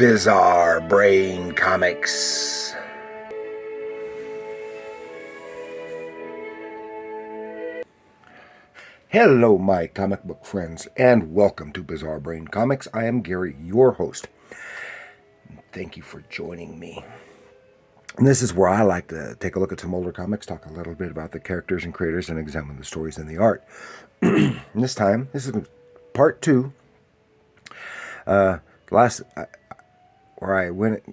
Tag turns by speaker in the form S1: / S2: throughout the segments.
S1: Bizarre Brain Comics. Hello, my comic book friends, and welcome to Bizarre Brain Comics. I am Gary, your host. Thank you for joining me. And this is where I like to take a look at some older comics, talk a little bit about the characters and creators, and examine the stories and the art. And this time, this is part 2. Where I went,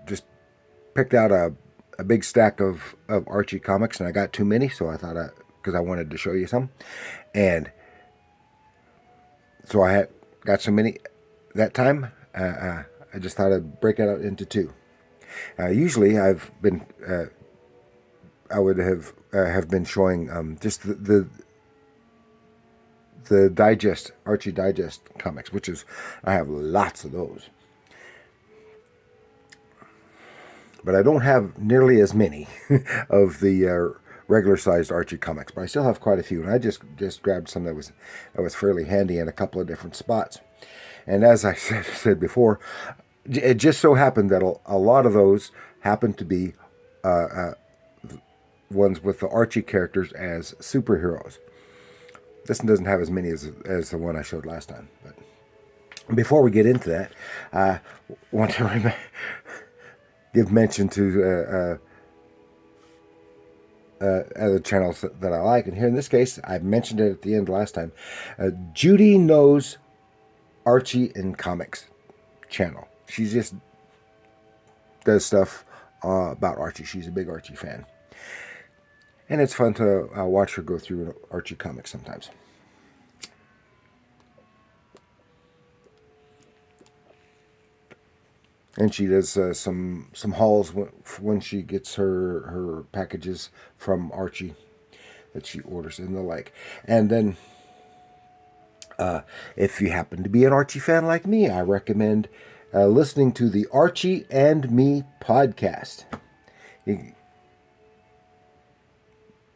S1: just picked out a big stack of Archie comics, and I got too many, so I thought because I wanted to show you some, and so I got so many that time. I just thought I'd break it out into 2. Usually, I would have been showing just the digest, Archie Digest comics, which is, I have lots of those. But I don't have nearly as many of the regular-sized Archie comics, but I still have quite a few, and I just grabbed some that was fairly handy in a couple of different spots. And as I said before, it just so happened that a lot of those happened to be ones with the Archie characters as superheroes. This one doesn't have as many as the one I showed last time. But before we get into that, I want to give mention to other channels that I like. And here in this case, I mentioned it at the end last time. Judy Knows Archie in Comics channel. She just does stuff about Archie. She's a big Archie fan. And it's fun to watch her go through Archie comics sometimes. And she does some hauls when she gets her packages from Archie that she orders and the like. And then if you happen to be an Archie fan like me, I recommend listening to the Archie and Me podcast.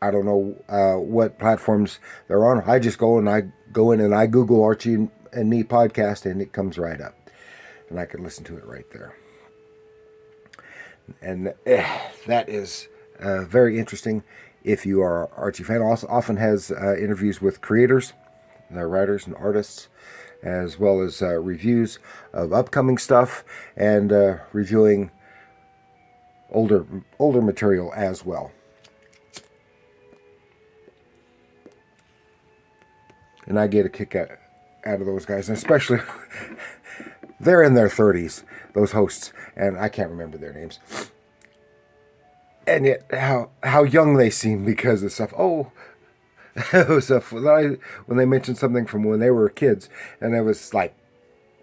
S1: I don't know what platforms they're on. I just go in and I Google Archie and Me podcast, and it comes right up. And I can listen to it right there. And that is very interesting if you are an Archie fan. Also often has interviews with creators, writers and artists, as well as reviews of upcoming stuff and reviewing older material as well. And I get a kick out of those guys, and especially they're in their 30s, those hosts, and I can't remember their names. And yet, how young they seem because of stuff. Oh, stuff when they mentioned something from when they were kids, and it was like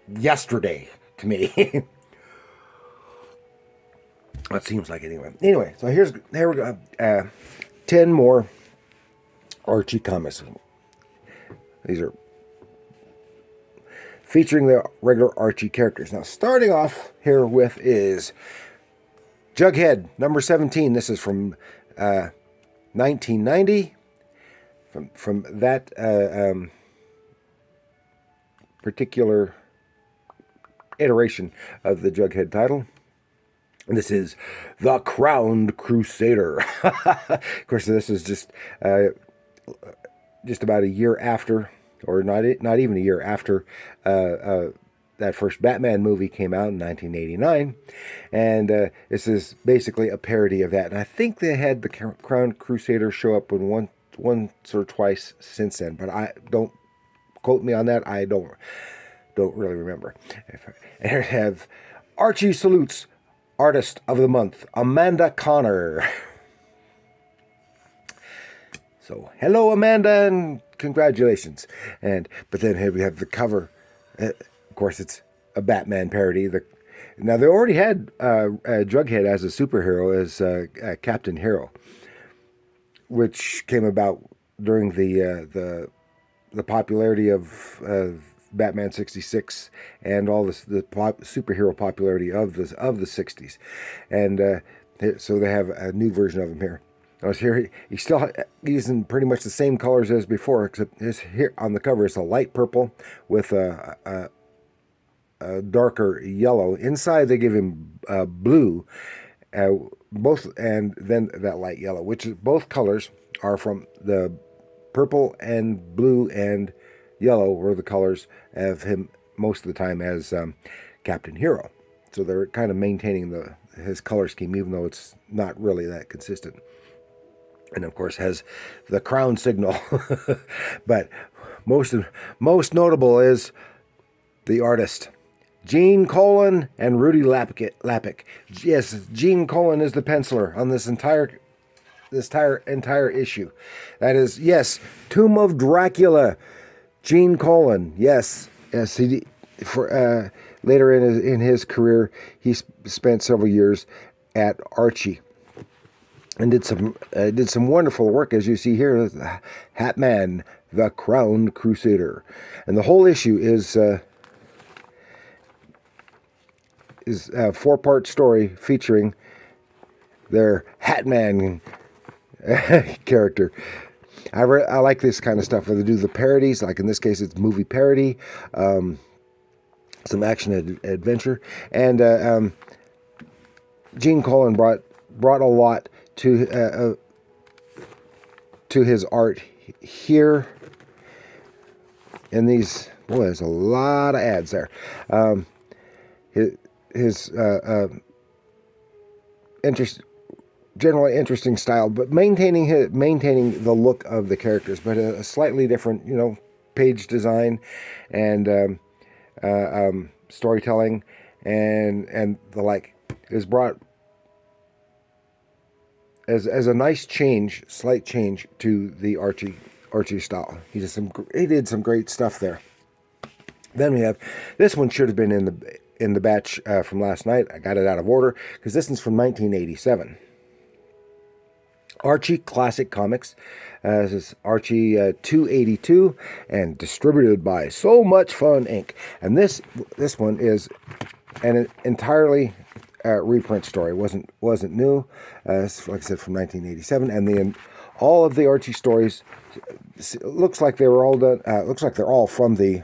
S1: yesterday to me. That seems like it anyway. So here we go. 10 more Archie comics. These are featuring the regular Archie characters. Now, starting off here with is Jughead, number 17. This is from 1990. From that particular iteration of the Jughead title. And this is The Crowned Crusader. Of course, this is just about a year after, or not even a year after, that first Batman movie came out in 1989, and this is basically a parody of that. And I think they had the Crowned Crusader show up in once or twice since then, but I don't quote me on that. I don't really remember. And here we have Archie salutes Artist of the Month, Amanda Connor. So, hello, Amanda, and congratulations. But then here we have the cover. Of course, it's a Batman parody. Now, they already had Jughead as a superhero, as Captain Hero, which came about during the popularity of Batman 66 and all the superhero popularity of the 60s. And so they have a new version of him here. I was here. He's still using pretty much the same colors as before, except here on the cover it's a light purple with a darker yellow. Inside they give him blue, both, and then that light yellow, which is, both colors are from the purple and blue and yellow were the colors of him most of the time as Captain Hero. So they're kind of maintaining his color scheme, even though it's not really that consistent. And of course has the crown signal. But most notable is the artist, Gene Colan and Rudy Lappick. Yes, Gene Colan is the penciler on this entire issue. That is, yes, Tomb of Dracula, Gene Colan. Yes, he for later in his career, he spent several years at Archie and did some wonderful work, as you see here, Hatman, the Crowned Crusader, and the whole issue is a 4-part story featuring their Hatman character. I like this kind of stuff where they do the parodies, like in this case it's movie parody, some action adventure, and Gene Colan brought a lot to his art here. In these, boy, there's a lot of ads there. His generally interesting style, but maintaining the look of the characters, but a slightly different, page design and storytelling and the like is brought as a nice slight change to the Archie style. He did some great stuff there. Then we have, this one should have been in the batch from last night. I got it out of order because this one's from 1987. Archie Classic Comics. This is Archie 282 and distributed by So Much Fun Inc. And this one is an entirely reprint story. It wasn't new. Like I said, from 1987, and all of the Archie stories looks like they were all done. Looks like they're all from the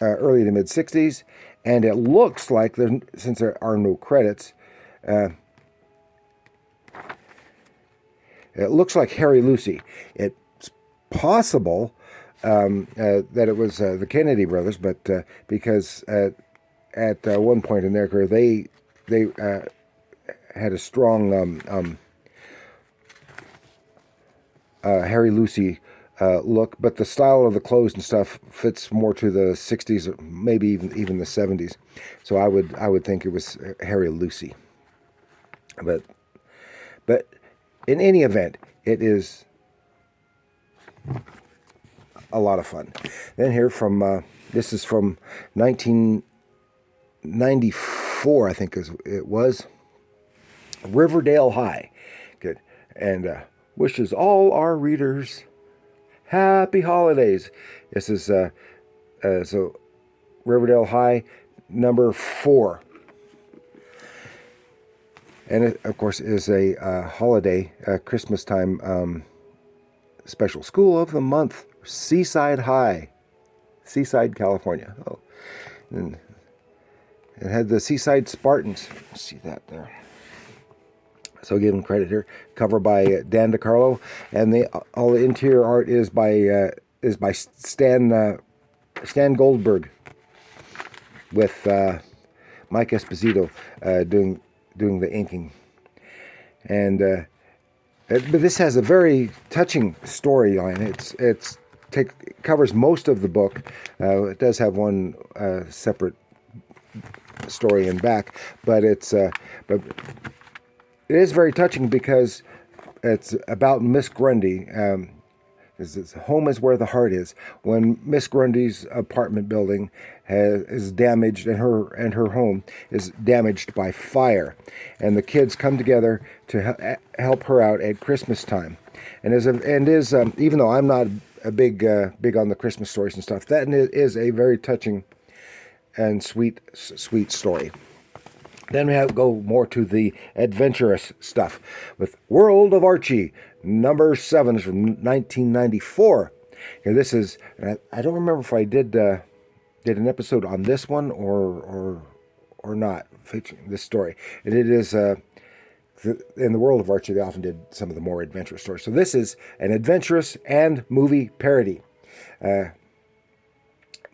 S1: early to mid 60s, and it looks like since there are no credits. It looks like Harry Lucy. It's possible that it was the Kennedy brothers, but because at one point in their career they had a strong Harry Lucy look, but the style of the clothes and stuff fits more to the 60s, or maybe even the 70s. So I would think it was Harry Lucy. But in any event, it is a lot of fun. Then here this is from 1994, I think it was. Riverdale High. Good. And wishes all our readers happy holidays. This is so Riverdale High number 4. And it, of course, is a holiday, Christmas time special. School of the Month, Seaside High, Seaside, California. Oh, and it had the Seaside Spartans. See that there. So give him credit here. Cover by Dan DiCarlo, and all the interior art is by Stan Goldberg, with Mike Esposito doing the inking. And but this has a very touching storyline. It covers most of the book. It does have one separate story in back, but it is very touching because it's about Miss Grundy. Home is where the heart is. When Miss Grundy's apartment building is damaged, and her home is damaged by fire, and the kids come together to help her out at Christmas time, and even though I'm not a big on the Christmas stories and stuff, that is a very touching and sweet story. Then we go more to the adventurous stuff with World of Archie, number 7 is from 1994. And this is, I don't remember if I did did an episode on this one or not, featuring this story. And it is in the world of Archie, they often did some of the more adventurous stories. So this is an adventurous and movie parody,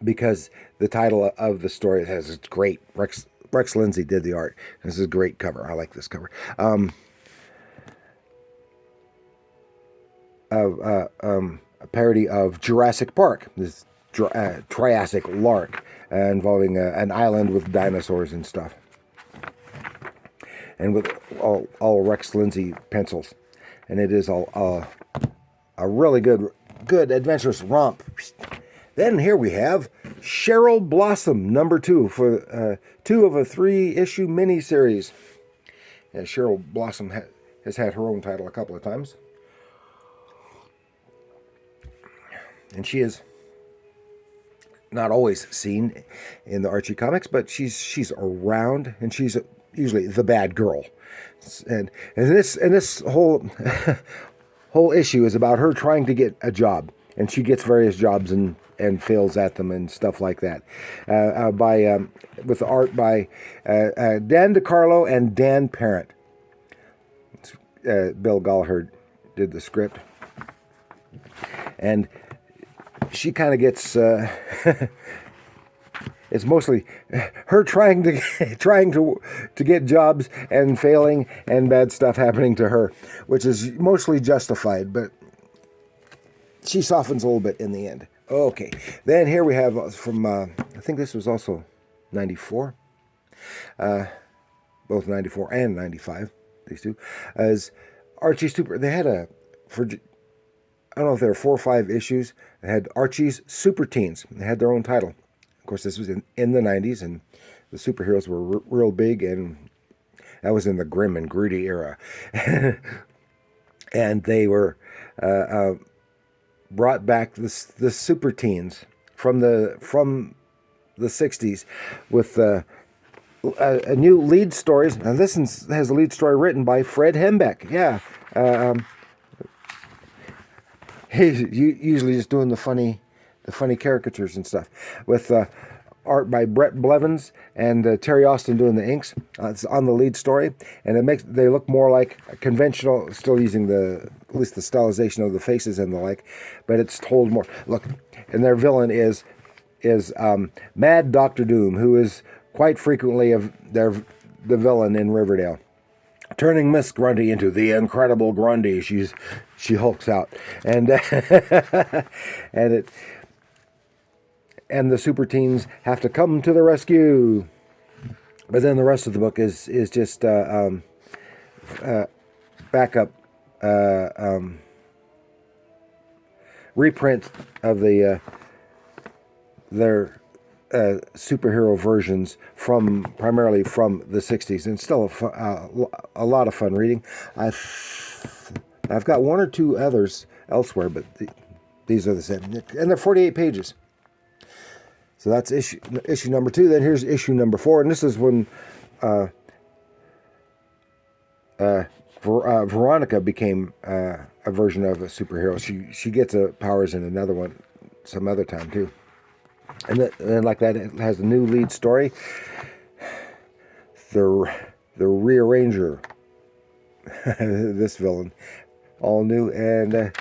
S1: because the title of the story has it's great. Rex Lindsay did the art. This is a great cover. I like this cover. A parody of Jurassic Park, this Triassic lark, involving an island with dinosaurs and stuff, and with all Rex Lindsay pencils, and it is a really good adventurous romp. Then here we have Cheryl Blossom #2 for 2 of a 3-issue miniseries. And Cheryl Blossom has had her own title a couple of times. And she is not always seen in the Archie comics, but she's around, and she's usually the bad girl. And this whole whole issue is about her trying to get a job, and she gets various jobs and fails at them and stuff like that. With the art by Dan DiCarlo and Dan Parent. Bill Gallagher did the script, and she kind of gets. It's mostly her trying to get jobs and failing, and bad stuff happening to her, which is mostly justified, but she softens a little bit in the end. Okay, then here we have from I think this was also 94, both 94 and 95. These two as Archie Super. They had I don't know if there were 4 or 5 issues. They had Archie's Super Teens. They had their own title. Of course, this was in the 90s, and the superheroes were real big, and that was in the grim and gritty era. And they were brought back the Super Teens from the 60s with a new lead stories. Now this has a lead story written by Fred Hembeck. Yeah. He's usually just doing the funny caricatures and stuff, with art by Brett Blevins and Terry Austin doing the inks. It's on the lead story, and they look more like a conventional, still using at least the stylization of the faces and the like, but it's told more. Look, and their villain is Mad Dr. Doom, who is quite frequently the villain in Riverdale. Turning Miss Grundy into the Incredible Grundy, she hulks out, and and the Super Teens have to come to the rescue. But then the rest of the book is just backup reprint of their superhero versions primarily from the 60s, and still a lot of fun reading. I've got 1 or 2 others elsewhere, but these are the same, and they're 48 pages. So that's issue #2. Then here's issue #4, and this is when Veronica became a version of a superhero. She gets powers in another one some other time too. And then like that, it has a new lead story. The Rearranger, this villain, all new, and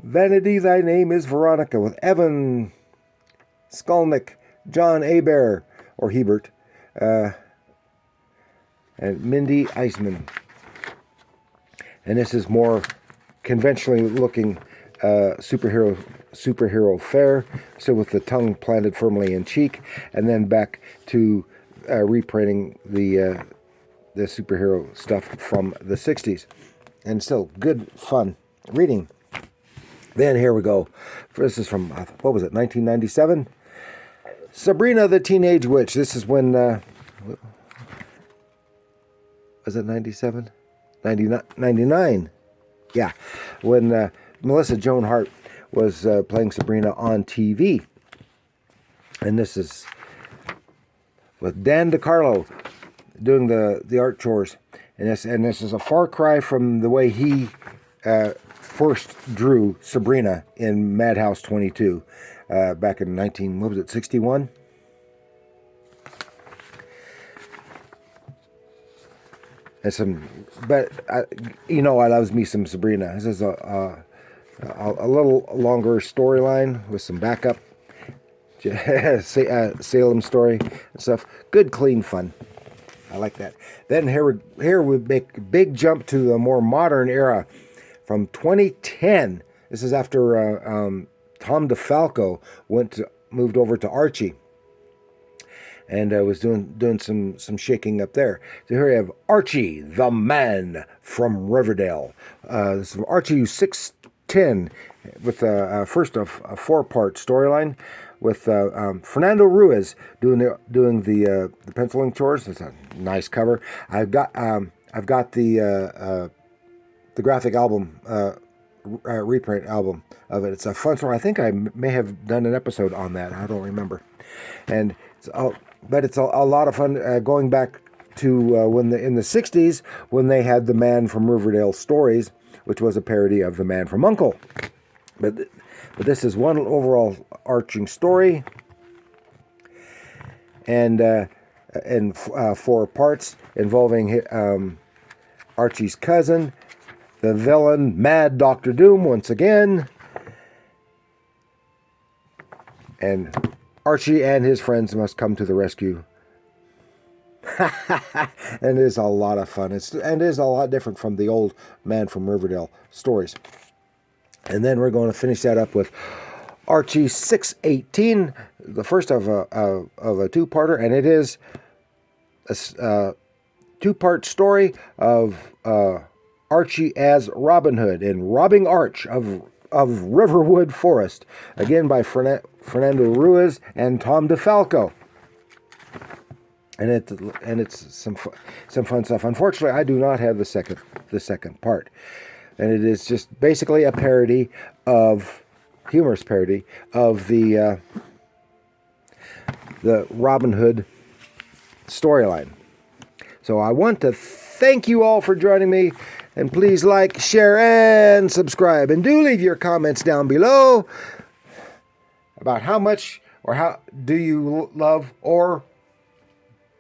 S1: Vanity, Thy Name is Veronica, with Evan Skolnick, John Hebert, or Hebert, and Mindy Eisman. And this is more conventionally looking superhero fare, so with the tongue planted firmly in cheek, and then back to reprinting the superhero stuff from the 60s, and still good fun reading. Then here we go. This is from, what was it, 1997? Sabrina the Teenage Witch. This is when, was it 97? 99. Yeah, when Melissa Joan Hart was playing Sabrina on TV. And this is with Dan DiCarlo doing the art chores. And this is a far cry from the way he first drew Sabrina in Madhouse 22. back in 61. And but I loves me some Sabrina. This is a little longer storyline with some backup. Salem story and stuff. Good, clean fun. I like that. Then here we make a big jump to the more modern era from 2010. This is after Tom DeFalco moved over to Archie, and was doing some shaking up there. So here we have Archie, the Man from Riverdale. This is from Archie 610, with first a 4-part storyline with Fernando Ruiz doing the penciling chores. It's a nice cover. I've got the graphic album. Reprint album of it. It's a fun story. I think I may have done an episode on that. I don't remember. And but it's a lot of fun going back to in the 60s when they had the Man from Riverdale stories, which was a parody of the Man from U.N.C.L.E. But this is one overall arching story, and 4 parts involving Archie's cousin, the villain, Mad Dr. Doom, once again. And Archie and his friends must come to the rescue. And it is a lot of fun. It is a lot different from the old Man from Riverdale stories. And then we're going to finish that up with Archie 618, the first of a 2-parter. And it is a 2-part story of Archie as Robin Hood in Robbing Arch of Riverwood Forest, again by Fernando Ruiz and Tom DeFalco. And it's some fun stuff. Unfortunately, I do not have the second part, and it is just basically a humorous parody of the Robin Hood storyline. So I want to thank you all for joining me. And please like, share, and subscribe. And do leave your comments down below about how much or how do you love or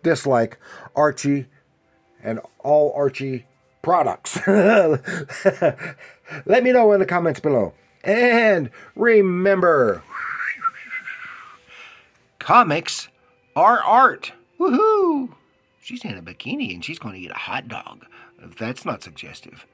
S1: dislike Archie and all Archie products. Let me know in the comments below. And remember, comics are art. Woohoo! She's in a bikini and she's going to eat a hot dog. That's not suggestive.